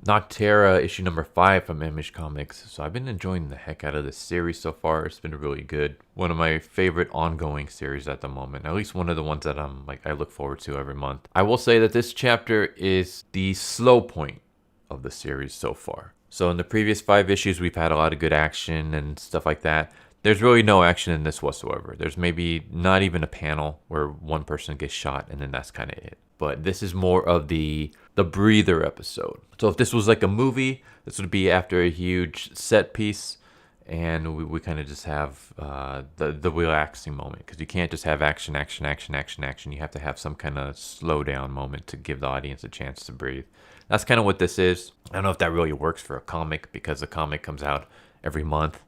Nocterra issue number 5 from Image Comics. So I've been enjoying the heck out of this series so far. It's been really good. One of my favorite ongoing series at the moment. At least one of the ones that I look forward to every month. I will say that this chapter is the slow point of the series so far. So in the previous 5 issues, we've had a lot of good action and stuff like that. There's really no action in this whatsoever. There's maybe not even a panel where one person gets shot, and then that's kind of it. But this is more of the breather episode. So if this was like a movie, this would be after a huge set piece, and we kind of just have the relaxing moment, because you can't just have action. You have to have some kind of slow down moment to give the audience a chance to breathe. That's kind of what this is. I don't know if that really works for a comic, because the comic comes out every month,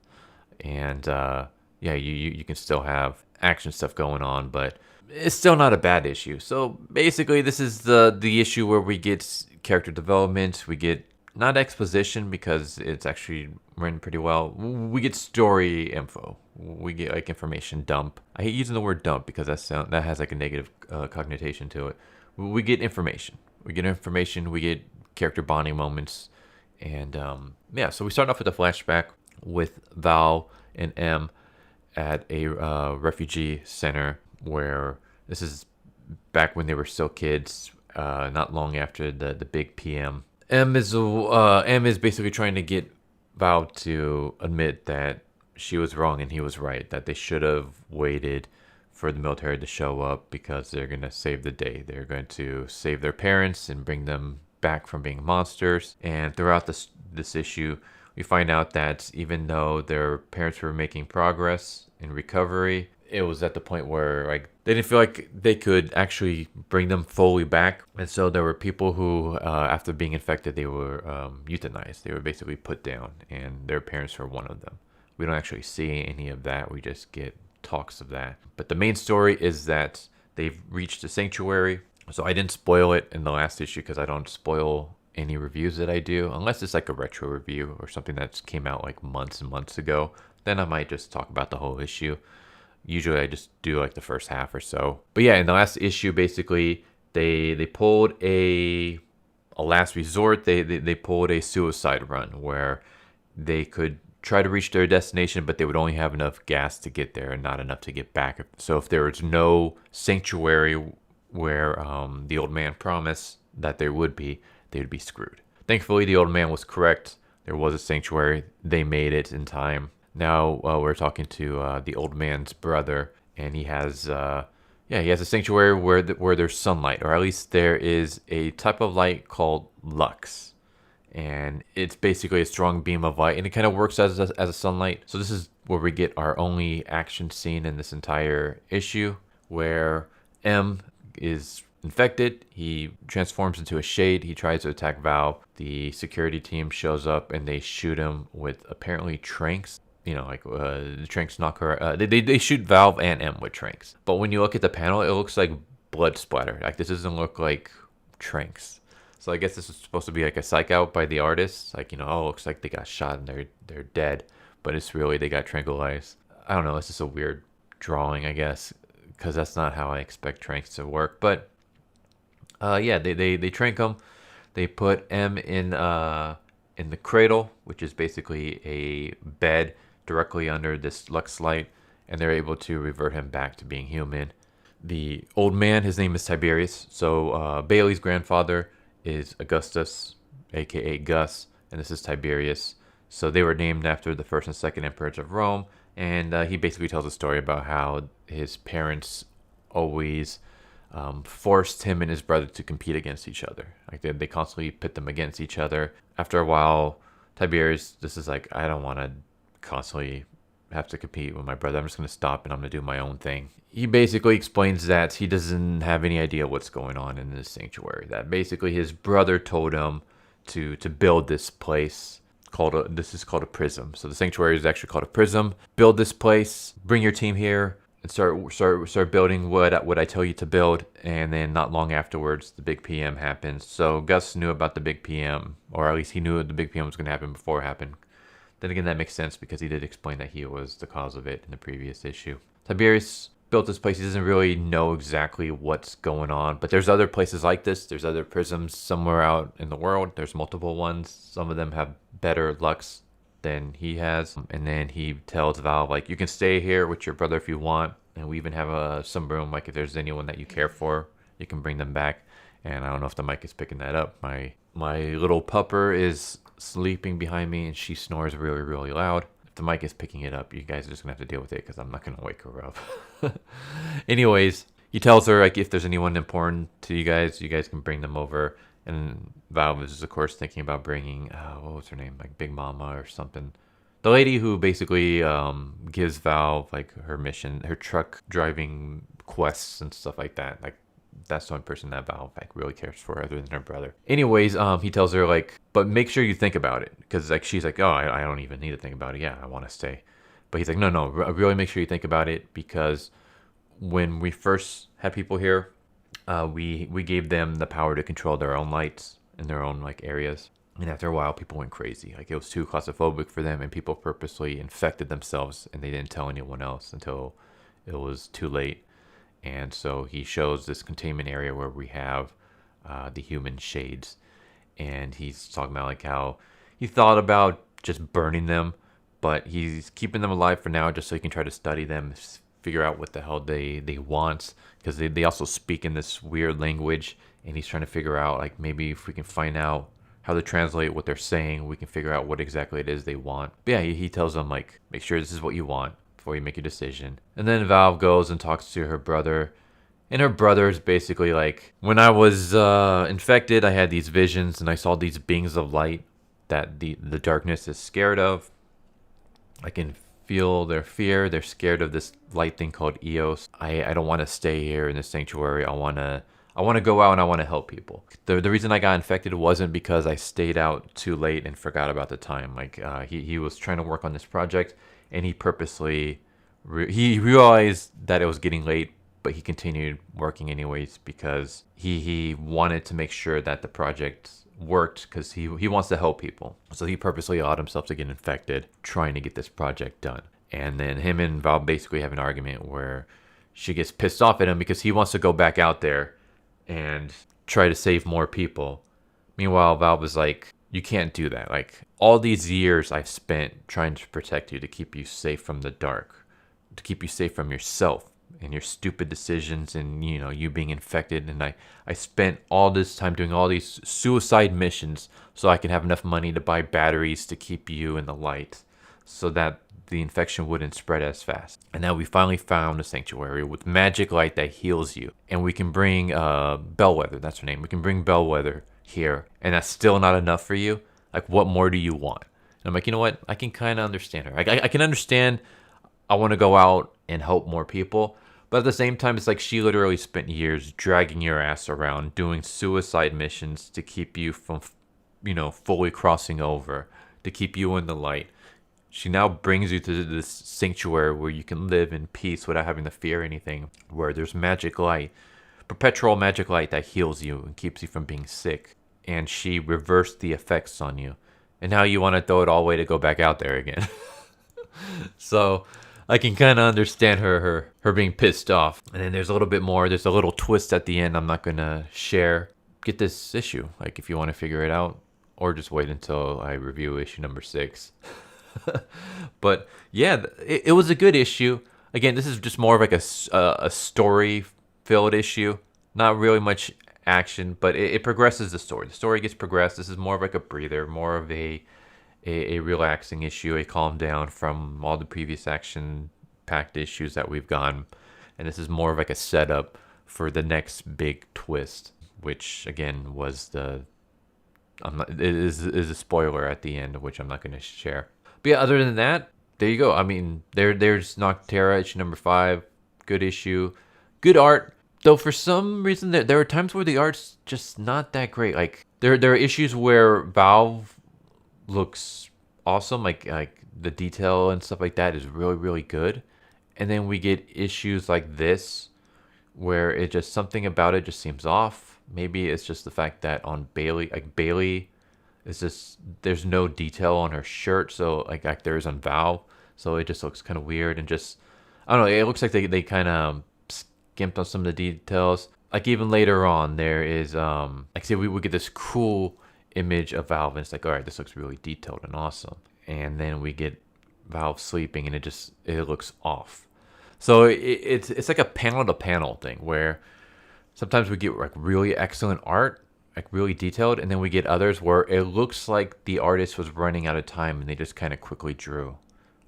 and yeah, you can still have action stuff going on, but it's still not a bad issue. So basically, this is the issue where we get character development. We get not exposition, because it's actually written pretty well. We get story info. We get like information dump. I hate using the word dump because that has like a negative connotation to it. We get information. We get character bonding moments, and yeah. So we start off with a flashback with Val and M at a refugee center, where this is back when they were still kids, not long after the big PM. M is basically trying to get Val to admit that she was wrong and he was right, that they should have waited for the military to show up, because they're going to save the day. They're going to save their parents and bring them back from being monsters. And throughout this issue, we find out that even though their parents were making progress in recovery, it was at the point where like they didn't feel like they could actually bring them fully back. And so there were people who, after being infected, they were euthanized. They were basically put down, and their parents were one of them. We don't actually see any of that. We just get talks of that. But the main story is that they've reached a sanctuary. So I didn't spoil it in the last issue, because I don't spoil any reviews that I do, unless it's like a retro review or something that came out like months and months ago. Then I might just talk about the whole issue. Usually I just do like the first half or so. But yeah, in the last issue, basically they pulled a last resort. They pulled a suicide run where they could try to reach their destination, but they would only have enough gas to get there and not enough to get back. So if there was no sanctuary where the old man promised that there would be, they would be screwed. Thankfully, the old man was correct. There was a sanctuary. They made it in time. Now we're talking to the old man's brother, and he has he has a sanctuary where there's sunlight, or at least there is a type of light called lux, and it's basically a strong beam of light, and it kind of works as a sunlight. So this is where we get our only action scene in this entire issue, where M is infected. He transforms into a shade. He tries to attack Val. The security team shows up, and they shoot him with apparently tranks. You know, like the tranks knock her. They shoot Valve and M with tranks. But when you look at the panel, it looks like blood splatter. Like, this doesn't look like tranks. So I guess this is supposed to be like a psych out by the artist. Like, it looks like they got shot and they're dead, but it's really they got tranquilized. I don't know. It's just a weird drawing, I guess, because that's not how I expect tranks to work. But yeah, they trank him. They put M in the cradle, which is basically a bed directly under this lux light, and they're able to revert him back to being human. The old man, his name is Tiberius. So Bailey's grandfather is Augustus, aka Gus, and this is Tiberius. So they were named after the first and second emperors of Rome, and he basically tells a story about how his parents always forced him and his brother to compete against each other. Like they constantly pit them against each other. After a while, Tiberius, this is like, I don't want to constantly have to compete with my brother. I'm just going to stop and I'm going to do my own thing. He basically explains that he doesn't have any idea what's going on in this sanctuary. That basically his brother told him to build this place this is called a prism. So the sanctuary is actually called a prism. Build this place, bring your team here, and start building what I tell you to build. And then not long afterwards, the big PM happens. So Gus knew about the big PM, or at least he knew the big PM was going to happen before it happened. Then again, that makes sense because he did explain that he was the cause of it in the previous issue. Tiberius built this place. He doesn't really know exactly what's going on. But there's other places like this. There's other prisms somewhere out in the world. There's multiple ones. Some of them have better lucks than he has. And then he tells Valve, like, you can stay here with your brother if you want. And we even have some room, like if there's anyone that you care for, you can bring them back. And I don't know if the mic is picking that up. My little pupper is sleeping behind me and she snores really, really loud. If the mic is picking it up, you guys are just gonna have to deal with it because I'm not gonna wake her up. Anyways, he tells her, like, if there's anyone important to you guys can bring them over. And Valve is, of course, thinking about bringing, what was her name? Like Big Mama or something. The lady who basically gives Valve, like, her mission, her truck driving quests and stuff like that. Like, that's the only person that Valve, like, really cares for other than her brother. Anyways, he tells her, like, but make sure you think about it. Because, like, she's like, oh, I don't even need to think about it. Yeah, I want to stay. But he's like, no, really make sure you think about it. Because when we first had people here, we gave them the power to control their own lights in their own, like, areas. And after a while, people went crazy. Like, it was too claustrophobic for them, and people purposely infected themselves, and they didn't tell anyone else until it was too late. And so he shows this containment area where we have the human shades. And he's talking about, like, how he thought about just burning them, but he's keeping them alive for now just so he can try to study them, figure out what the hell they want. Because they also speak in this weird language, and he's trying to figure out, like, maybe if we can find out how to translate what they're saying, we can figure out what exactly it is they want. But yeah, he tells them, like, make sure this is what you want before you make your decision. And then Valve goes and talks to her brother. And her brother's basically like, when I was infected, I had these visions and I saw these beings of light that the darkness is scared of. I can feel their fear. They're scared of this light thing called Eos. I don't want to stay here in the sanctuary. I want to go out and I want to help people. The reason I got infected wasn't because I stayed out too late and forgot about the time. Like, he was trying to work on this project, and he purposely he realized that it was getting late, but he continued working anyways because he wanted to make sure that the project worked because he wants to help people. So he purposely allowed himself to get infected trying to get this project done. And then him and Val basically have an argument where she gets pissed off at him because he wants to go back out there and try to save more people. Meanwhile, Valve is like, you can't do that. Like, all these years I've spent trying to protect you, to keep you safe from the dark, to keep you safe from yourself and your stupid decisions and, you know, you being infected. And I spent all this time doing all these suicide missions so I can have enough money to buy batteries to keep you in the light so that the infection wouldn't spread as fast. And now we finally found a sanctuary with magic light that heals you. And we can bring Bellwether, that's her name. We can bring Bellwether here. And that's still not enough for you? Like, what more do you want? And I'm like, you know what? I can kind of understand her. I can understand I want to go out and help more people. But at the same time, it's like she literally spent years dragging your ass around, doing suicide missions to keep you from, you know, fully crossing over, to keep you in the light. She now brings you to this sanctuary where you can live in peace without having to fear anything, where there's magic light, perpetual magic light that heals you and keeps you from being sick. And she reversed the effects on you. And now you want to throw it all away to go back out there again. So I can kind of understand her being pissed off. And then there's a little bit more. There's a little twist at the end I'm not going to share. Get this issue, like, if you want to figure it out, or just wait until I review issue number 6. But yeah, it was a good issue. Again, this is just more of like a story-filled issue. Not really much action, but it progresses the story. The story gets progressed. This is more of like a breather, more of a relaxing issue, a calm down from all the previous action-packed issues that we've gone. And this is more of like a setup for the next big twist, which again was it is a spoiler at the end, which I'm not going to share. But yeah, other than that, there you go. I mean, there's Nocterra, issue number 5. Good issue. Good art. Though for some reason, there are times where the art's just not that great. Like, there are issues where Valve looks awesome. Like the detail and stuff like that is really, really good. And then we get issues like this where it just, something about it just seems off. Maybe it's just the fact that on Bailey, like Bailey, it's just, there's no detail on her shirt, so like there is on Val, so it just looks kind of weird. And just, I don't know. It looks like they kind of skimped on some of the details. Like even later on, there is like say we would get this cool image of Valve, and it's like, all right, this looks really detailed and awesome. And then we get Valve sleeping, and it looks off. So it's like a panel to panel thing where sometimes we get like really excellent art, like really detailed, and then we get others where it looks like the artist was running out of time and they just kind of quickly drew,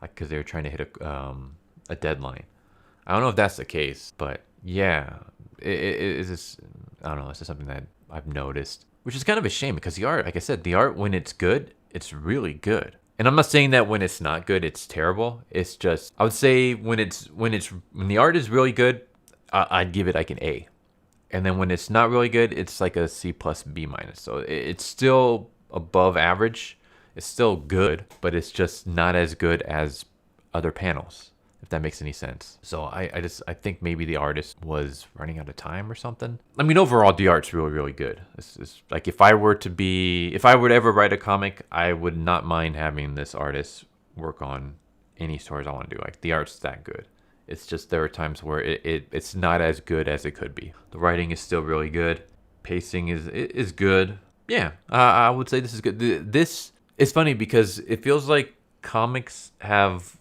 like because they were trying to hit a deadline. I don't know if that's the case, but yeah, it's just, I don't know. It's just something that I've noticed, which is kind of a shame because the art, like I said, the art when it's good, it's really good. And I'm not saying that when it's not good, it's terrible. It's just, I would say when the art is really good, I'd give it like an A. And then when it's not really good, it's like a C plus B minus. So it's still above average. It's still good, but it's just not as good as other panels, if that makes any sense. So I think maybe the artist was running out of time or something. I mean, overall, the art's really, really good. It's like if I were to ever write a comic, I would not mind having this artist work on any stories I want to do. Like the art's that good. It's just there are times where it's not as good as it could be. The writing is still really good. Pacing is good. Yeah, I would say this is good. This is funny because it feels like comics have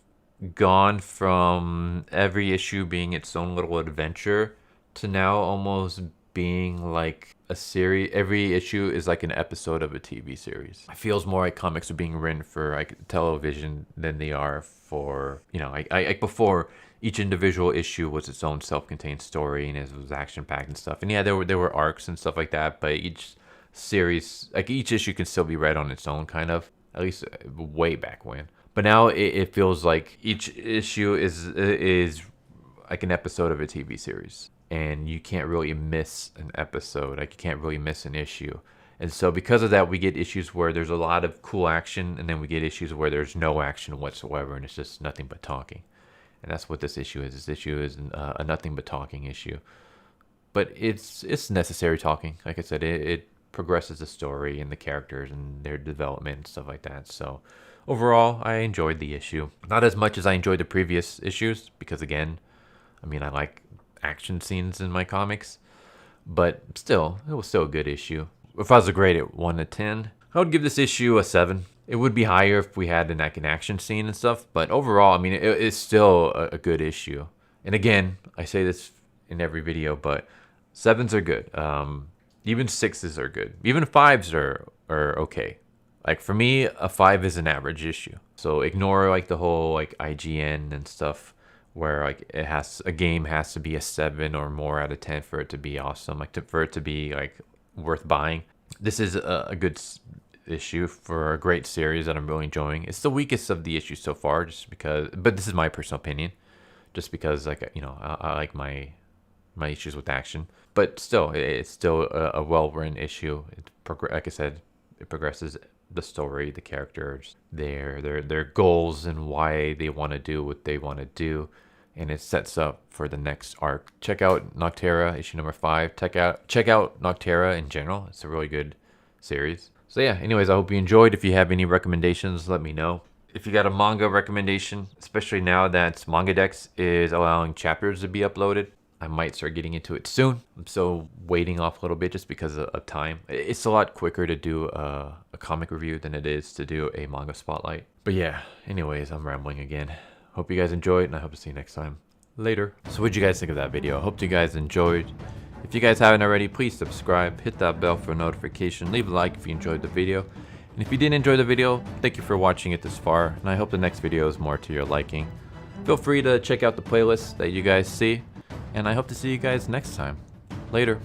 gone from every issue being its own little adventure to now almost being like a series. Every issue is like an episode of a TV series. It feels more like comics are being written for like television than they are for, you know, like before. Each individual issue was its own self-contained story and it was action-packed and stuff. And yeah, there were arcs and stuff like that, but each series, like each issue can still be read on its own, kind of. At least way back when. But now it feels like each issue is like an episode of a TV series. And you can't really miss an episode. Like you can't really miss an issue. And so because of that, we get issues where there's a lot of cool action, and then we get issues where there's no action whatsoever, and it's just nothing but talking. And that's what this issue is. This issue is a nothing but talking issue. But it's necessary talking. Like I said, it progresses the story and the characters and their development and stuff like that. So overall, I enjoyed the issue. Not as much as I enjoyed the previous issues because, again, I mean, I like action scenes in my comics. But still, it was still a good issue. If I was to grade it 1 to 10, I would give this issue a 7. It would be higher if we had an action scene and stuff, but overall, I mean, it's still a good issue. And again, I say this in every video, but 7s are good. Even 6s are good. Even 5s are okay. Like for me, a 5 is an average issue. So ignore like the whole like IGN and stuff, where like a game has to be a 7 or more out of 10 for it to be awesome, like for it to be like worth buying. This is a good issue for a great series that I'm really enjoying. It's the weakest of the issues so far, just because, but this is my personal opinion, just because like, you know, I like my issues with action, but still it's still a well-written issue. Like I said, it progresses the story, the characters, their goals and why they want to do what they want to do, and it sets up for the next arc. Check out Nocterra issue number 5. Check out Nocterra in general. It's a really good series. So yeah, anyways, I hope you enjoyed. If you have any recommendations, let me know. If you got a manga recommendation, especially now that MangaDex is allowing chapters to be uploaded, I might start getting into it soon. I'm still waiting off a little bit just because of time. It's a lot quicker to do a comic review than it is to do a manga spotlight. But yeah, anyways, I'm rambling again. Hope you guys enjoyed, and I hope to see you next time. Later. So what'd you guys think of that video? I hope you guys enjoyed. If you guys haven't already, please subscribe, hit that bell for a notification, leave a like if you enjoyed the video. And if you didn't enjoy the video, thank you for watching it this far, and I hope the next video is more to your liking. Feel free to check out the playlist that you guys see, and I hope to see you guys next time. Later.